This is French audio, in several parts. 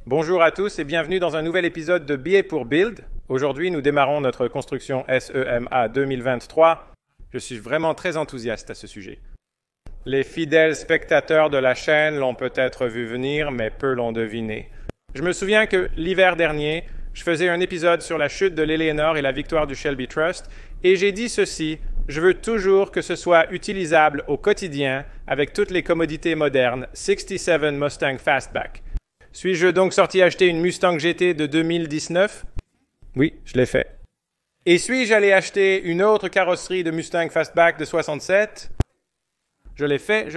Bonjour à tous et bienvenue dans un nouvel épisode de Billet pour Build. Aujourd'hui, nous démarrons notre construction SEMA 2023. Je suis vraiment très enthousiaste à ce sujet. Les fidèles spectateurs de la chaîne l'ont peut-être vu venir, mais peu l'ont deviné. Je me souviens que l'hiver dernier, je faisais un épisode sur la chute de l'Eleanor et la victoire du Shelby Trust, et j'ai dit ceci: je veux toujours que ce soit utilisable au quotidien avec toutes les commodités modernes 67 Mustang Fastback. Suis-je donc sorti acheter une Mustang GT de 2019? Oui, je l'ai fait. Et suis-je allé acheter une autre carrosserie de Mustang Fastback de 67? Je l'ai fait.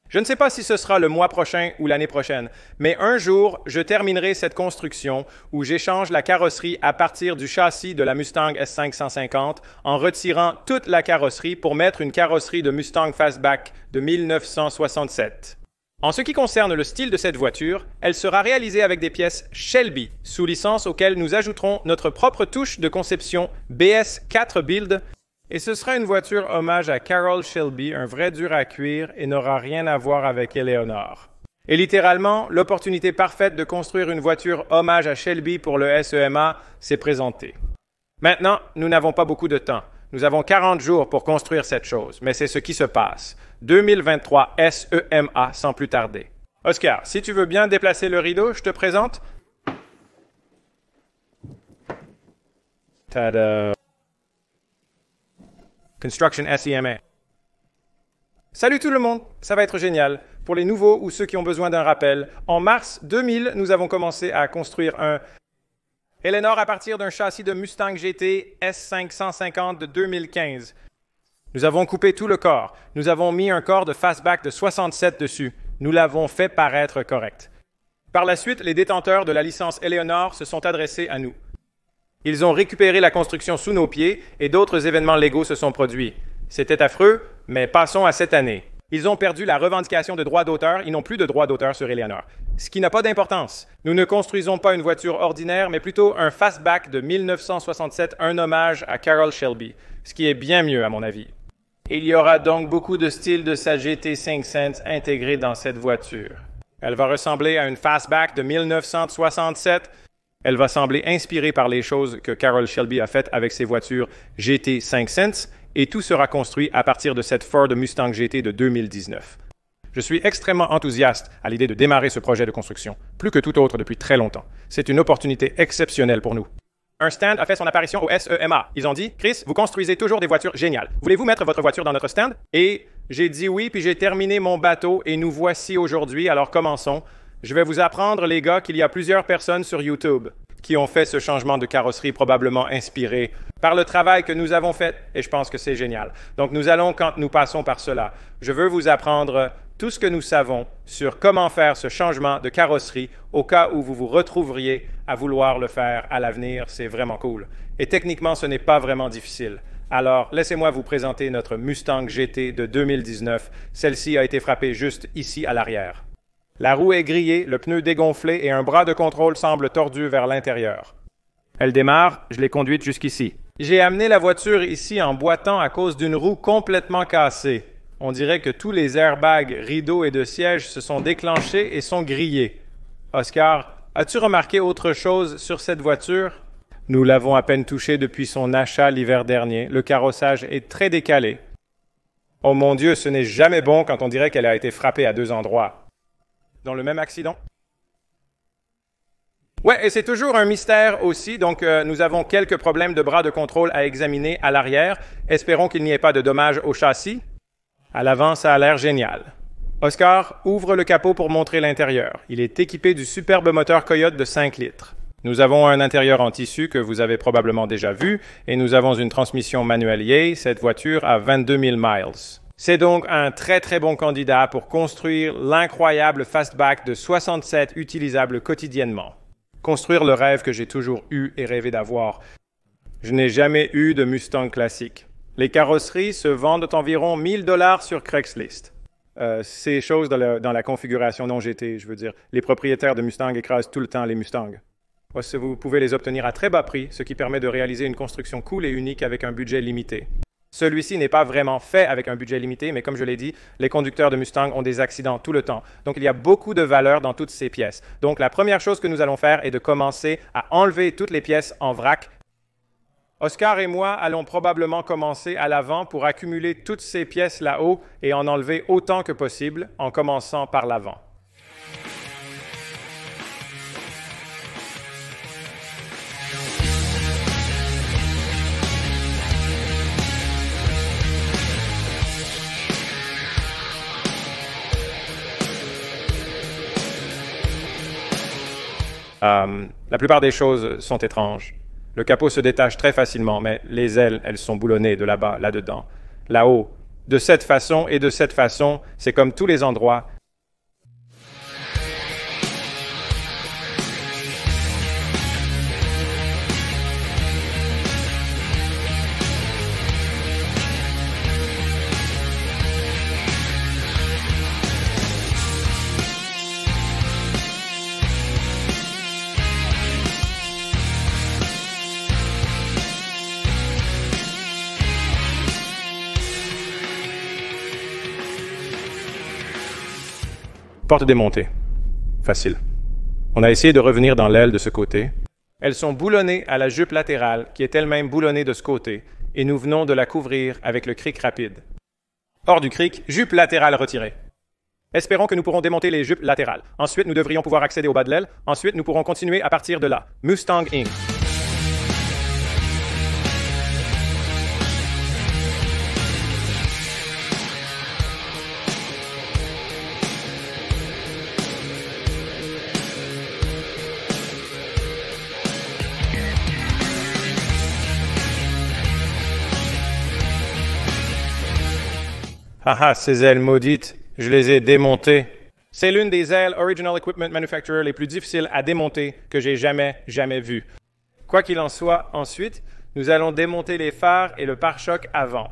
Je ne sais pas si ce sera le mois prochain ou l'année prochaine, mais un jour, je terminerai cette construction où j'échange la carrosserie à partir du châssis de la Mustang S550 en retirant toute la carrosserie pour mettre une carrosserie de Mustang Fastback de 1967. En ce qui concerne le style de cette voiture, elle sera réalisée avec des pièces Shelby, sous licence auxquelles nous ajouterons notre propre touche de conception BS4 Build, et ce sera une voiture hommage à Carroll Shelby, un vrai dur à cuire et n'aura rien à voir avec Eleanor. Et littéralement, l'opportunité parfaite de construire une voiture hommage à Shelby pour le SEMA s'est présentée. Maintenant, nous n'avons pas beaucoup de temps. Nous avons 40 jours pour construire cette chose, mais c'est ce qui se passe. 2023 SEMA sans plus tarder. Oscar, si tu veux bien déplacer le rideau, je te présente. Tada! Construction SEMA. Salut tout le monde, ça va être génial. Pour les nouveaux ou ceux qui ont besoin d'un rappel, en mars 2000, nous avons commencé à construire un Eleanor à partir d'un châssis de Mustang GT S550 de 2015. Nous avons coupé tout le corps. Nous avons mis un corps de fastback de 67 dessus. Nous l'avons fait paraître correct. Par la suite, les détenteurs de la licence Eleanor se sont adressés à nous. Ils ont récupéré la construction sous nos pieds et d'autres événements légaux se sont produits. C'était affreux, mais passons à cette année. Ils ont perdu la revendication de droits d'auteur. Ils n'ont plus de droits d'auteur sur Eleanor. Ce qui n'a pas d'importance. Nous ne construisons pas une voiture ordinaire, mais plutôt un fastback de 1967, un hommage à Carroll Shelby, ce qui est bien mieux à mon avis. Il y aura donc beaucoup de styles de sa GT 5 cents intégrés dans cette voiture. Elle va ressembler à une fastback de 1967. Elle va sembler inspirée par les choses que Carroll Shelby a faites avec ses voitures GT 5 cents, et tout sera construit à partir de cette Ford Mustang GT de 2019. Je suis extrêmement enthousiaste à l'idée de démarrer ce projet de construction, plus que tout autre depuis très longtemps. C'est une opportunité exceptionnelle pour nous. Un stand a fait son apparition au SEMA. Ils ont dit: Chris, vous construisez toujours des voitures géniales. Voulez-vous mettre votre voiture dans notre stand? Et j'ai dit oui, puis j'ai terminé mon bateau et nous voici aujourd'hui. Alors commençons. Je vais vous apprendre, les gars, qu'il y a plusieurs personnes sur YouTube qui ont fait ce changement de carrosserie probablement inspiré par le travail que nous avons fait, et je pense que c'est génial. Donc nous allons, quand nous passons par cela, je veux vous apprendre tout ce que nous savons sur comment faire ce changement de carrosserie au cas où vous vous retrouveriez à vouloir le faire à l'avenir. C'est vraiment cool. Et techniquement, ce n'est pas vraiment difficile. Alors, laissez-moi vous présenter notre Mustang GT de 2019. Celle-ci a été frappée juste ici à l'arrière. La roue est grillée, le pneu dégonflé et un bras de contrôle semble tordu vers l'intérieur. Elle démarre, je l'ai conduite jusqu'ici. J'ai amené la voiture ici en boitant à cause d'une roue complètement cassée. On dirait que tous les airbags, rideaux et de sièges se sont déclenchés et sont grillés. Oscar, as-tu remarqué autre chose sur cette voiture? Nous l'avons à peine touchée depuis son achat l'hiver dernier. Le carrossage est très décalé. Oh mon Dieu, ce n'est jamais bon quand on dirait qu'elle a été frappée à deux endroits. Dans le même accident? Ouais, et c'est toujours un mystère aussi, donc nous avons quelques problèmes de bras de contrôle à examiner à l'arrière. Espérons qu'il n'y ait pas de dommages au châssis. À l'avant, ça a l'air génial. Oscar, ouvre le capot pour montrer l'intérieur. Il est équipé du superbe moteur Coyote de 5 litres. Nous avons un intérieur en tissu que vous avez probablement déjà vu, et nous avons une transmission manuelle Yay. Cette voiture a 22 000 miles. C'est donc un très très bon candidat pour construire l'incroyable fastback de 67 utilisable quotidiennement. Construire le rêve que j'ai toujours eu et rêvé d'avoir. Je n'ai jamais eu de Mustang classique. Les carrosseries se vendent environ 1 000 $ sur Craigslist. Ces choses dans la configuration non GT, je veux dire. Les propriétaires de Mustang écrasent tout le temps les Mustangs. Vous pouvez les obtenir à très bas prix, ce qui permet de réaliser une construction cool et unique avec un budget limité. Celui-ci n'est pas vraiment fait avec un budget limité, mais comme je l'ai dit, les conducteurs de Mustang ont des accidents tout le temps. Donc, il y a beaucoup de valeur dans toutes ces pièces. Donc, la première chose que nous allons faire est de commencer à enlever toutes les pièces en vrac. Oscar et moi allons probablement commencer à l'avant pour accumuler toutes ces pièces là-haut et en enlever autant que possible, en commençant par l'avant. La plupart des choses sont étranges. Le capot se détache très facilement, mais les ailes, elles sont boulonnées de là-bas, là-dedans, là-haut. De cette façon et de cette façon, c'est comme tous les endroits. Porte démontée. Facile. On a essayé de revenir dans l'aile de ce côté. Elles sont boulonnées à la jupe latérale, qui est elle-même boulonnée de ce côté, et nous venons de la couvrir avec le cric rapide. Hors du cric, jupe latérale retirée. Espérons que nous pourrons démonter les jupes latérales. Ensuite, nous devrions pouvoir accéder au bas de l'aile. Ensuite, nous pourrons continuer à partir de là. Mustang Inc. Haha, ces ailes maudites, je les ai démontées. C'est l'une des ailes Original Equipment Manufacturer les plus difficiles à démonter que j'ai jamais vues. Quoi qu'il en soit, ensuite, nous allons démonter les phares et le pare-choc avant.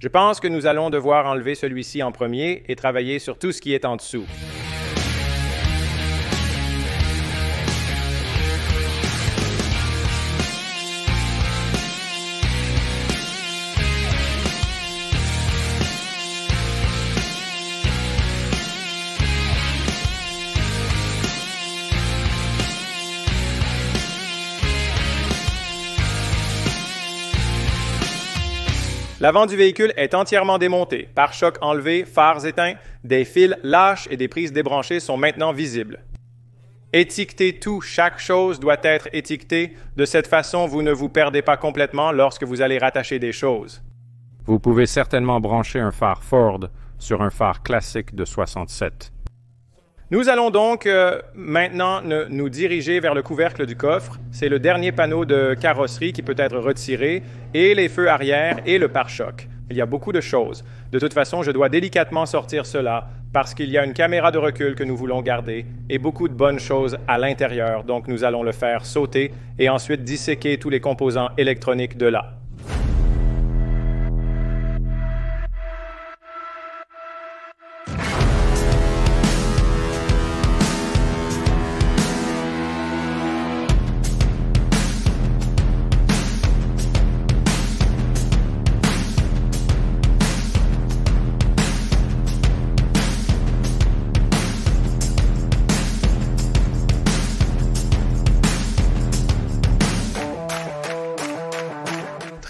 Je pense que nous allons devoir enlever celui-ci en premier et travailler sur tout ce qui est en dessous. L'avant du véhicule est entièrement démonté, pare-choc enlevé, phares éteints, des fils lâches et des prises débranchées sont maintenant visibles. Étiquetez tout, chaque chose doit être étiquetée. De cette façon, vous ne vous perdez pas complètement lorsque vous allez rattacher des choses. Vous pouvez certainement brancher un phare Ford sur un phare classique de 67. Nous allons donc maintenant nous diriger vers le couvercle du coffre. C'est le dernier panneau de carrosserie qui peut être retiré, et les feux arrière et le pare-choc. Il y a beaucoup de choses. De toute façon, je dois délicatement sortir cela parce qu'il y a une caméra de recul que nous voulons garder et beaucoup de bonnes choses à l'intérieur. Donc, nous allons le faire sauter et ensuite disséquer tous les composants électroniques de là.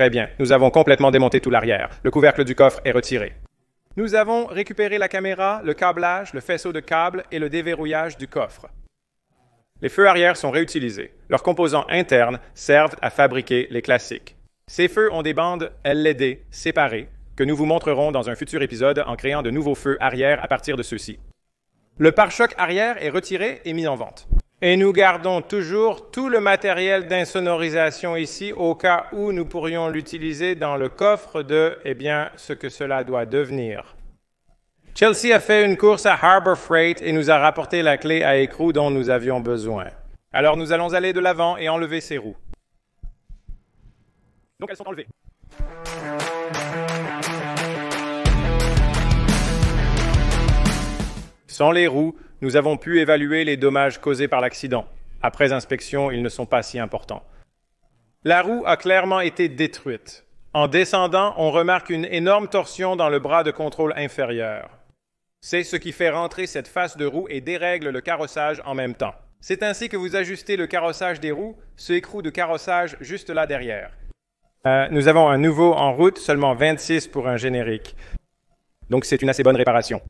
Très bien, nous avons complètement démonté tout l'arrière. Le couvercle du coffre est retiré. Nous avons récupéré la caméra, le câblage, le faisceau de câbles et le déverrouillage du coffre. Les feux arrière sont réutilisés. Leurs composants internes servent à fabriquer les classiques. Ces feux ont des bandes LED séparées que nous vous montrerons dans un futur épisode en créant de nouveaux feux arrière à partir de ceux-ci. Le pare-choc arrière est retiré et mis en vente. Et nous gardons toujours tout le matériel d'insonorisation ici au cas où nous pourrions l'utiliser dans le coffre de, ce que cela doit devenir. Chelsea a fait une course à Harbor Freight et nous a rapporté la clé à écrou dont nous avions besoin. Alors nous allons aller de l'avant et enlever ces roues. Donc elles sont enlevées. Sans les roues, nous avons pu évaluer les dommages causés par l'accident. Après inspection, ils ne sont pas si importants. La roue a clairement été détruite. En descendant, on remarque une énorme torsion dans le bras de contrôle inférieur. C'est ce qui fait rentrer cette face de roue et dérègle le carrossage en même temps. C'est ainsi que vous ajustez le carrossage des roues, ce écrou de carrossage juste là derrière. Nous avons un nouveau en route, seulement 26 pour un générique. Donc c'est une assez bonne réparation.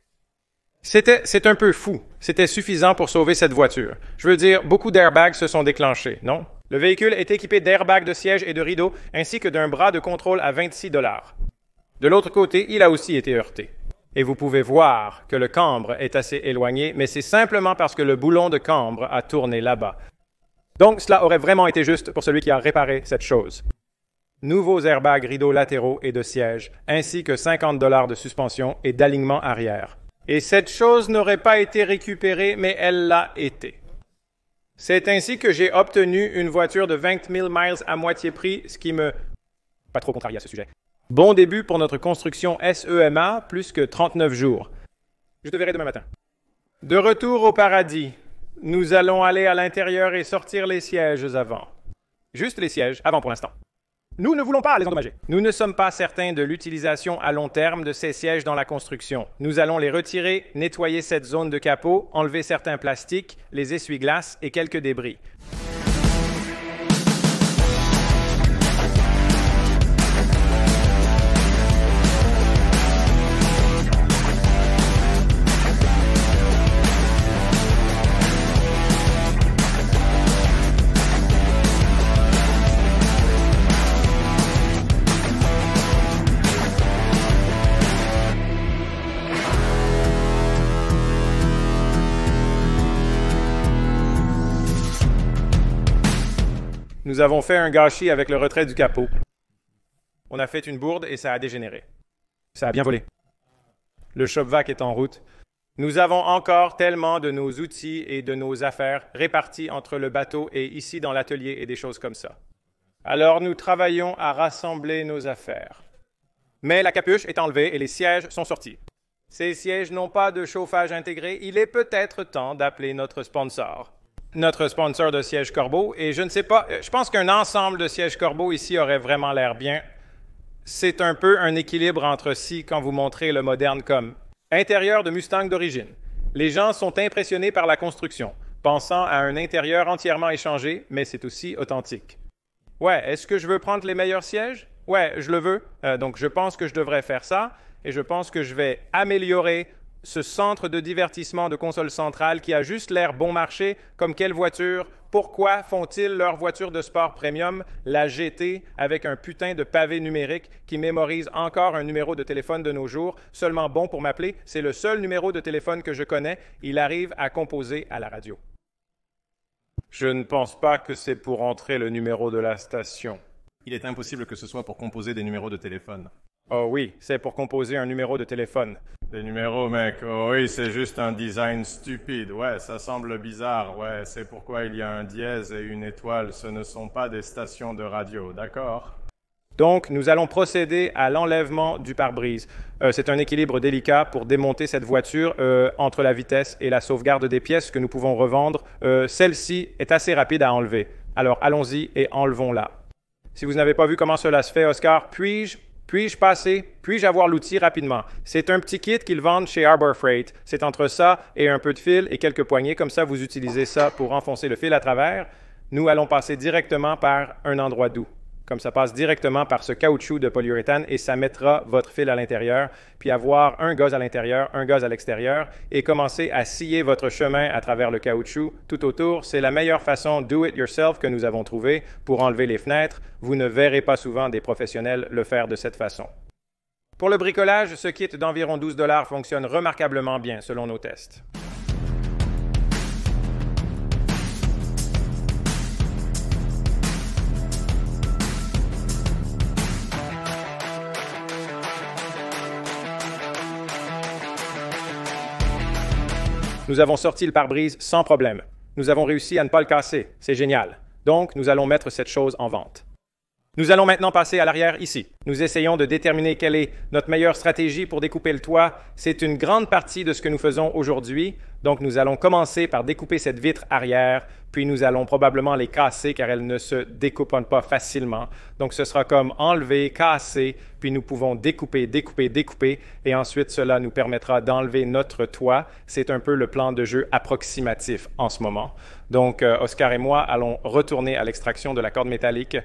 C'est un peu fou. C'était suffisant pour sauver cette voiture. Je veux dire, beaucoup d'airbags se sont déclenchés, non? Le véhicule est équipé d'airbags de siège et de rideaux, ainsi que d'un bras de contrôle à 26 $. De l'autre côté, il a aussi été heurté. Et vous pouvez voir que le cambre est assez éloigné, mais c'est simplement parce que le boulon de cambre a tourné là-bas. Donc, cela aurait vraiment été juste pour celui qui a réparé cette chose. Nouveaux airbags rideaux latéraux et de siège, ainsi que 50 $ de suspension et d'alignement arrière. Et cette chose n'aurait pas été récupérée, mais elle l'a été. C'est ainsi que j'ai obtenu une voiture de 20 000 miles à moitié prix, ce qui me... Pas trop contrarié à ce sujet. Bon début pour notre construction SEMA, plus que 39 jours. Je te verrai demain matin. De retour au paradis. Nous allons aller à l'intérieur et sortir les sièges avant. Juste les sièges, avant pour l'instant. Nous ne voulons pas les endommager. Nous ne sommes pas certains de l'utilisation à long terme de ces sièges dans la construction. Nous allons les retirer, nettoyer cette zone de capot, enlever certains plastiques, les essuie-glaces et quelques débris. Nous avons fait un gâchis avec le retrait du capot. On a fait une bourde et ça a dégénéré. Ça a bien volé. Le shop-vac est en route. Nous avons encore tellement de nos outils et de nos affaires répartis entre le bateau et ici dans l'atelier et des choses comme ça. Alors nous travaillons à rassembler nos affaires. Mais la capuche est enlevée et les sièges sont sortis. Ces sièges n'ont pas de chauffage intégré. Il est peut-être temps d'appeler notre sponsor. Notre sponsor de siège Corbeau, et je ne sais pas, je pense qu'un ensemble de sièges Corbeau ici aurait vraiment l'air bien. C'est un peu un équilibre entre si quand vous montrez le moderne comme intérieur de Mustang d'origine. Les gens sont impressionnés par la construction, pensant à un intérieur entièrement échangé, mais c'est aussi authentique. Ouais, est-ce que je veux prendre les meilleurs sièges? Ouais, je le veux, donc je pense que je devrais faire ça, et je pense que je vais améliorer ce centre de divertissement de console centrale qui a juste l'air bon marché, comme quelle voiture? Pourquoi font-ils leur voiture de sport premium, la GT, avec un putain de pavé numérique qui mémorise encore un numéro de téléphone de nos jours, seulement bon pour m'appeler? C'est le seul numéro de téléphone que je connais. Il arrive à composer à la radio. Je ne pense pas que c'est pour entrer le numéro de la station. Il est impossible que ce soit pour composer des numéros de téléphone. Oh oui, c'est pour composer un numéro de téléphone. Des numéros, mec. Oh oui, c'est juste un design stupide. Ouais, ça semble bizarre. Ouais, c'est pourquoi il y a un dièse et une étoile. Ce ne sont pas des stations de radio, d'accord? Donc, nous allons procéder à l'enlèvement du pare-brise. C'est un équilibre délicat pour démonter cette voiture entre la vitesse et la sauvegarde des pièces que nous pouvons revendre. Celle-ci est assez rapide à enlever. Alors, allons-y et enlevons-la. Si vous n'avez pas vu comment cela se fait, Oscar, puis-je passer? Puis-je avoir l'outil rapidement? C'est un petit kit qu'ils vendent chez Harbor Freight. C'est entre ça et un peu de fil et quelques poignées. Comme ça, vous utilisez ça pour enfoncer le fil à travers. Nous allons passer directement par un endroit doux. Comme ça passe directement par ce caoutchouc de polyuréthane et ça mettra votre fil à l'intérieur, puis avoir un gaz à l'intérieur, un gaz à l'extérieur et commencer à scier votre chemin à travers le caoutchouc tout autour. C'est la meilleure façon do it yourself que nous avons trouvée pour enlever les fenêtres. Vous ne verrez pas souvent des professionnels le faire de cette façon. Pour le bricolage, ce kit d'environ 12 $ fonctionne remarquablement bien selon nos tests. Nous avons sorti le pare-brise sans problème. Nous avons réussi à ne pas le casser. C'est génial. Donc, nous allons mettre cette chose en vente. Nous allons maintenant passer à l'arrière ici. Nous essayons de déterminer quelle est notre meilleure stratégie pour découper le toit. C'est une grande partie de ce que nous faisons aujourd'hui. Donc, nous allons commencer par découper cette vitre arrière, puis nous allons probablement les casser car elles ne se découpent pas facilement. Donc ce sera comme enlever, casser, puis nous pouvons découper, découper, découper, et ensuite cela nous permettra d'enlever notre toit. C'est un peu le plan de jeu approximatif en ce moment. Donc Oscar et moi allons retourner à l'extraction de la corde métallique.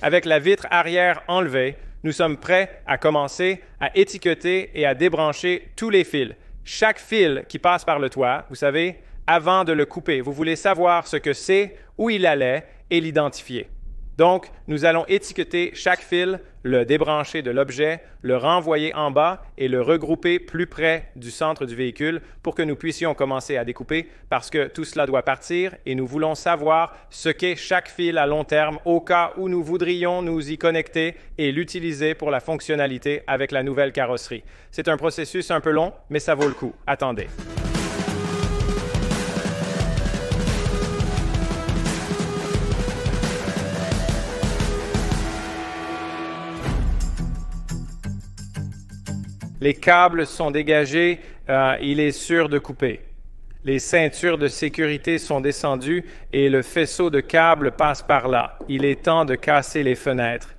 Avec la vitre arrière enlevée, nous sommes prêts à commencer à étiqueter et à débrancher tous les fils. Chaque fil qui passe par le toit, vous savez, avant de le couper, vous voulez savoir ce que c'est, où il allait et l'identifier. Donc, nous allons étiqueter chaque fil, le débrancher de l'objet, le renvoyer en bas et le regrouper plus près du centre du véhicule pour que nous puissions commencer à découper parce que tout cela doit partir et nous voulons savoir ce qu'est chaque fil à long terme au cas où nous voudrions nous y connecter et l'utiliser pour la fonctionnalité avec la nouvelle carrosserie. C'est un processus un peu long, mais ça vaut le coup. Attendez. Les câbles sont dégagés, il est sûr de couper. Les ceintures de sécurité sont descendues et le faisceau de câbles passe par là. Il est temps de casser les fenêtres.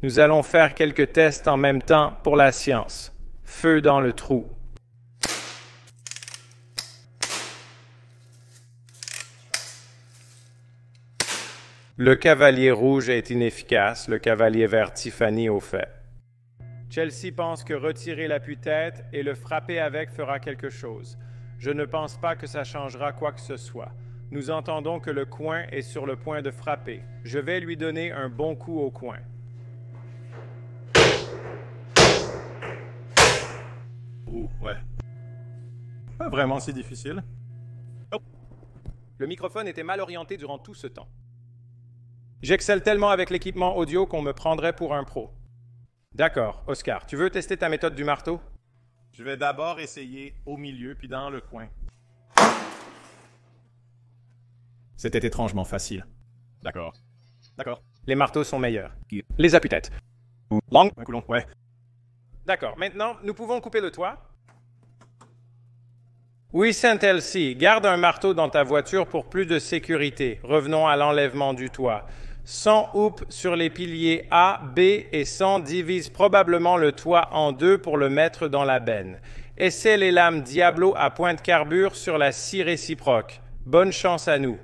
Nous allons faire quelques tests en même temps pour la science. Feu dans le trou. Le cavalier rouge est inefficace, le cavalier vert Tiffany au fait. Chelsea pense que retirer l'appui-tête et le frapper avec fera quelque chose. Je ne pense pas que ça changera quoi que ce soit. Nous entendons que le coin est sur le point de frapper. Je vais lui donner un bon coup au coin. Ouais. Pas vraiment si difficile. Oh. Le microphone était mal orienté durant tout ce temps. J'excelle tellement avec l'équipement audio qu'on me prendrait pour un pro. D'accord, Oscar, tu veux tester ta méthode du marteau? Je vais d'abord essayer au milieu, puis dans le coin. C'était étrangement facile. D'accord. Les marteaux sont meilleurs. Les appuis-têtes. Un coulon, ouais. D'accord, maintenant, nous pouvons couper le toit? Oui, Saint-Elsie, garde un marteau dans ta voiture pour plus de sécurité. Revenons à l'enlèvement du toit. 100 houppes sur les piliers A, B et 100 divise probablement le toit en deux pour le mettre dans la benne. Essaie les lames Diablo à pointe carbure sur la scie réciproque. Bonne chance à nous.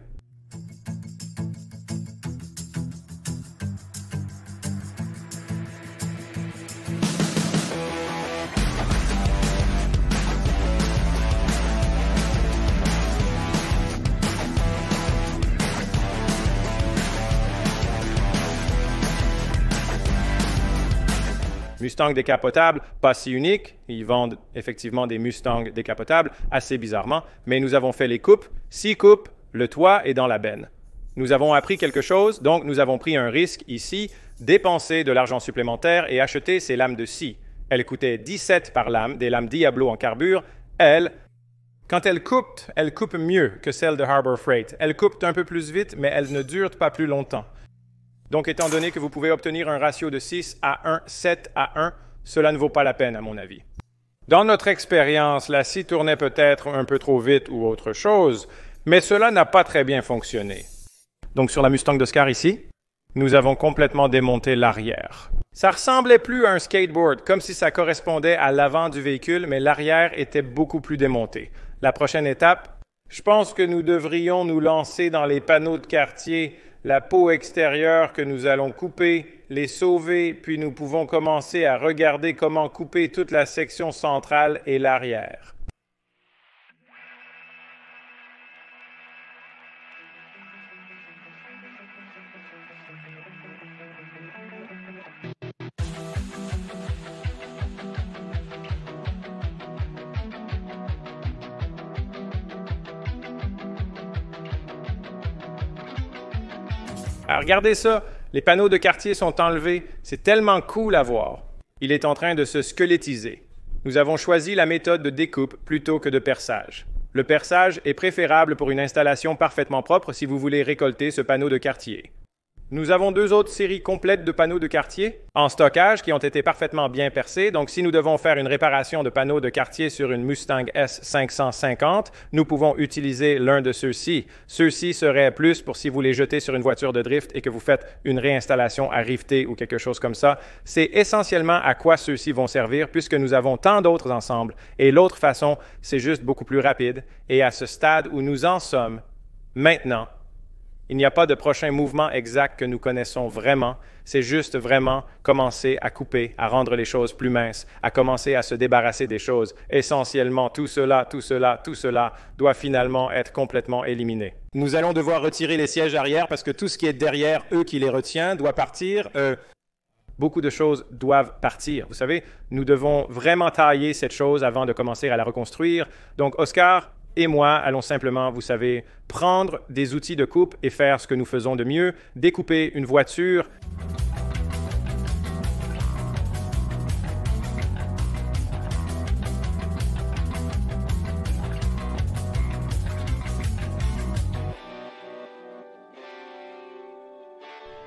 Mustang décapotable, pas si unique. Ils vendent effectivement des Mustangs décapotables, assez bizarrement, mais nous avons fait les coupes. 6 coupes, le toit est dans la benne. Nous avons appris quelque chose, donc nous avons pris un risque ici, dépenser de l'argent supplémentaire et acheter ces lames de scie. Elles coûtaient 17 par lame, des lames Diablo en carbure. Quand elles coupent mieux que celles de Harbor Freight. Elles coupent un peu plus vite, mais elles ne durent pas plus longtemps. Donc, étant donné que vous pouvez obtenir un ratio de 6 à 1, 7 à 1, cela ne vaut pas la peine, à mon avis. Dans notre expérience, la scie tournait peut-être un peu trop vite ou autre chose, mais cela n'a pas très bien fonctionné. Donc, sur la Mustang d'Oscar ici, nous avons complètement démonté l'arrière. Ça ressemblait plus à un skateboard, comme si ça correspondait à l'avant du véhicule, mais l'arrière était beaucoup plus démonté. La prochaine étape, je pense que nous devrions nous lancer dans les panneaux de quartier, la peau extérieure que nous allons couper, les sauver, puis nous pouvons commencer à regarder comment couper toute la section centrale et l'arrière. Alors, regardez ça, les panneaux de quartier sont enlevés, c'est tellement cool à voir. Il est en train de se squelettiser. Nous avons choisi la méthode de découpe plutôt que de perçage. Le perçage est préférable pour une installation parfaitement propre si vous voulez récolter ce panneau de quartier. Nous avons deux autres séries complètes de panneaux de quartier en stockage qui ont été parfaitement bien percés. Donc, si nous devons faire une réparation de panneaux de quartier sur une Mustang S550, nous pouvons utiliser l'un de ceux-ci. Ceux-ci seraient plus pour si vous les jetez sur une voiture de drift et que vous faites une réinstallation à rifter ou quelque chose comme ça. C'est essentiellement à quoi ceux-ci vont servir puisque nous avons tant d'autres ensembles. Et l'autre façon, c'est juste beaucoup plus rapide. Et à ce stade où nous en sommes maintenant, il n'y a pas de prochain mouvement exact que nous connaissons vraiment. C'est juste vraiment commencer à couper, à rendre les choses plus minces, à commencer à se débarrasser des choses. Essentiellement, tout cela doit finalement être complètement éliminé. Nous allons devoir retirer les sièges arrière parce que tout ce qui est derrière eux qui les retient doit partir. Beaucoup de choses doivent partir. Vous savez, nous devons vraiment tailler cette chose avant de commencer à la reconstruire. Donc, Oscar et moi allons simplement, vous savez, prendre des outils de coupe et faire ce que nous faisons de mieux, découper une voiture.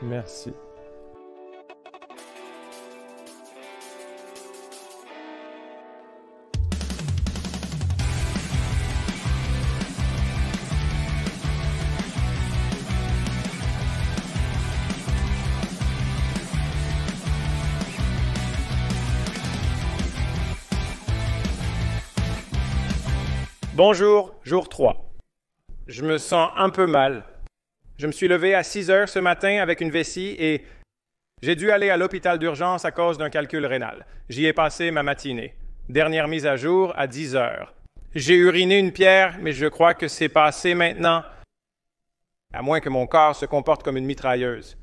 Merci. Bonjour, jour 3. Je me sens un peu mal. Je me suis levé à 6 heures ce matin avec une vessie et j'ai dû aller à l'hôpital d'urgence à cause d'un calcul rénal. J'y ai passé ma matinée. Dernière mise à jour à 10 heures. J'ai uriné une pierre, mais je crois que c'est passé maintenant. À moins que mon corps se comporte comme une mitrailleuse.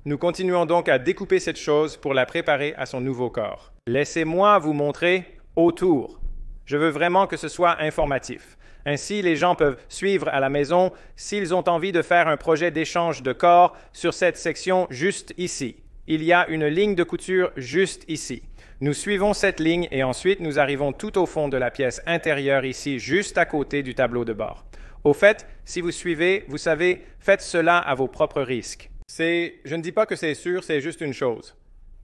Nous continuons donc à découper cette chose pour la préparer à son nouveau corps. Laissez-moi vous montrer autour. Je veux vraiment que ce soit informatif. Ainsi, les gens peuvent suivre à la maison s'ils ont envie de faire un projet d'échange de corps sur cette section juste ici. Il y a une ligne de couture juste ici. Nous suivons cette ligne et ensuite nous arrivons tout au fond de la pièce intérieure ici, juste à côté du tableau de bord. Au fait, si vous suivez, vous savez, faites cela à vos propres risques. Je ne dis pas que c'est sûr, c'est juste une chose.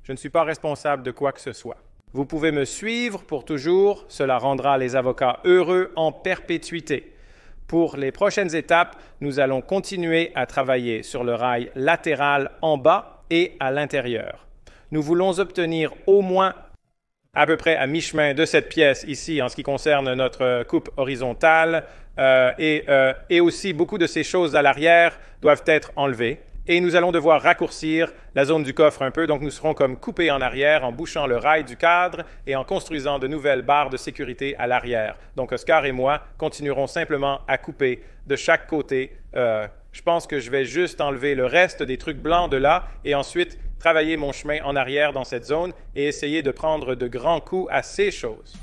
Je ne suis pas responsable de quoi que ce soit. Vous pouvez me suivre pour toujours, cela rendra les avocats heureux en perpétuité. Pour les prochaines étapes, nous allons continuer à travailler sur le rail latéral en bas et à l'intérieur. Nous voulons obtenir au moins à peu près à mi-chemin de cette pièce ici en ce qui concerne notre coupe horizontale et aussi beaucoup de ces choses à l'arrière doivent être enlevées. Et nous allons devoir raccourcir la zone du coffre un peu, donc nous serons comme coupés en arrière en bouchant le rail du cadre et en construisant de nouvelles barres de sécurité à l'arrière. Donc Oscar et moi continuerons simplement à couper de chaque côté. Je pense que je vais juste enlever le reste des trucs blancs de là et ensuite travailler mon chemin en arrière dans cette zone et essayer de prendre de grands coups à ces choses.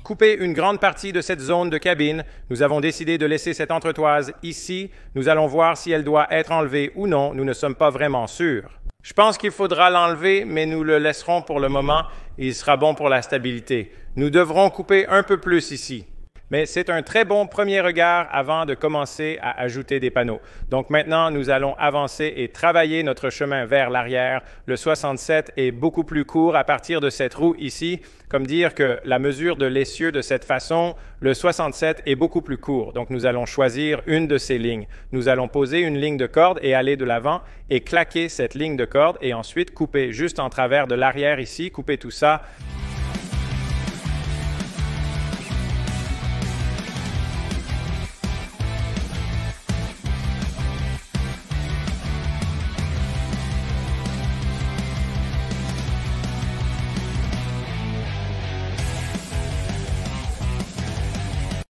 Couper une grande partie de cette zone de cabine. Nous avons décidé de laisser cette entretoise ici. Nous allons voir si elle doit être enlevée ou non. Nous ne sommes pas vraiment sûrs. Je pense qu'il faudra l'enlever, mais nous le laisserons pour le moment. Il sera bon pour la stabilité. Nous devrons couper un peu plus ici. Mais c'est un très bon premier regard avant de commencer à ajouter des panneaux. Donc maintenant, nous allons avancer et travailler notre chemin vers l'arrière. Le 67 est beaucoup plus court à partir de cette roue ici, comme dire que la mesure de l'essieu de cette façon, le 67 est beaucoup plus court. Donc nous allons choisir une de ces lignes. Nous allons poser une ligne de corde et aller de l'avant et claquer cette ligne de corde et ensuite couper juste en travers de l'arrière ici, couper tout ça